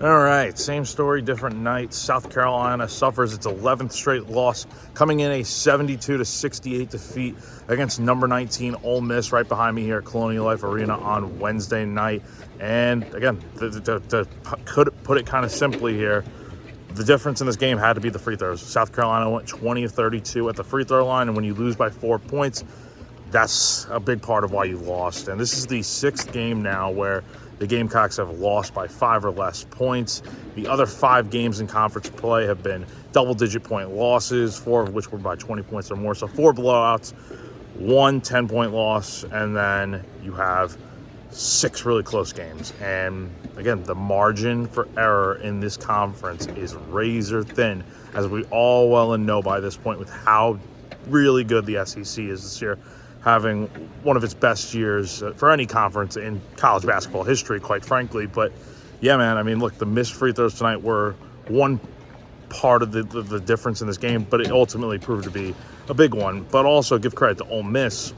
All right, same story, different night. South Carolina suffers its 11th straight loss, coming in a 72-68 defeat against number 19 Ole Miss right behind me here at Colonial Life Arena on Wednesday night. And again, to put it kind of simply here, the difference in this game had to be the free throws. South Carolina went 20 of 32 at the free throw line, and when you lose by 4 points, that's a big part of why you lost. And this is the 6th game now where the Gamecocks have lost by 5 or less points. The other 5 games in conference play have been double-digit point losses, 4 of which were by 20 points or more. So 4 blowouts, 1 10-point loss, and then you have 6 really close games. And again, the margin for error in this conference is razor thin, as we all well and know by this point with how really good the SEC is this year, having one of its best years for any conference in college basketball history, quite frankly. But yeah, man, I mean, look, the missed free throws tonight were one part of the difference in this game, but it ultimately proved to be a big one. But also give credit to Ole Miss.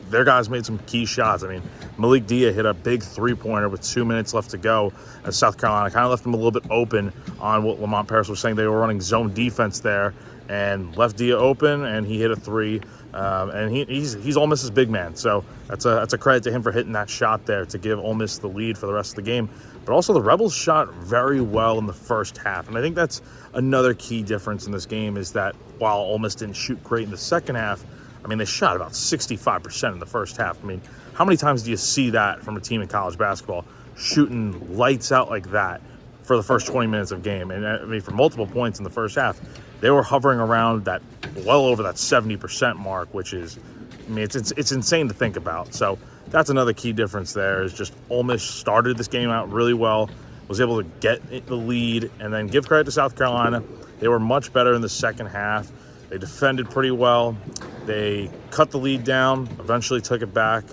Their guys made some key shots. I mean, Malik Dia hit a big three-pointer with 2 minutes left to go, as South Carolina kind of left them a little bit open on what Lamont Paris was saying. They were running zone defense there and left Dia open, and he hit a three. And he's Ole Miss's big man, so that's a credit to him for hitting that shot there to give Ole Miss the lead for the rest of the game. But also the Rebels shot very well in the first half, and I think that's another key difference in this game is that while Ole Miss didn't shoot great in the second half, I mean, they shot about 65% in the first half. I mean, how many times do you see that from a team in college basketball, shooting lights out like that for the first 20 minutes of game? And I mean, for multiple points in the first half, they were hovering around that, well over that 70% mark, which is, I mean, it's insane to think about. So that's another key difference there, is just Ole Miss started this game out really well, was able to get the lead, and then give credit to South Carolina. They were much better in the second half. They defended pretty well. They cut the lead down, eventually took it back,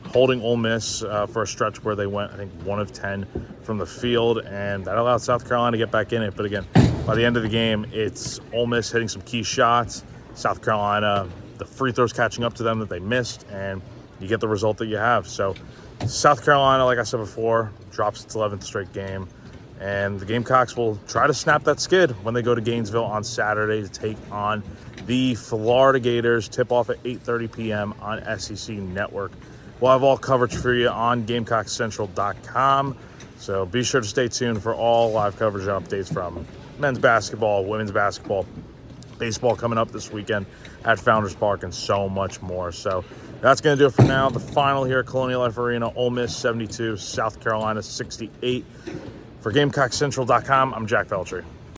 holding Ole Miss for a stretch where they went, I think, 1 of 10 from the field, and that allowed South Carolina to get back in it. But again, by the end of the game, it's Ole Miss hitting some key shots, South Carolina, the free throws catching up to them that they missed, and you get the result that you have. So South Carolina, like I said before, drops its 11th straight game, and the Gamecocks will try to snap that skid when they go to Gainesville on Saturday to take on the Florida Gators. Tip-off at 8:30 p.m. on SEC Network. We'll have all coverage for you on GamecockCentral.com, so be sure to stay tuned for all live coverage and updates from men's basketball, women's basketball, baseball coming up this weekend at Founders Park, and so much more. So that's going to do it for now. The final here at Colonial Life Arena, Ole Miss 72, South Carolina 68. For GamecockCentral.com, I'm Jack Veltri.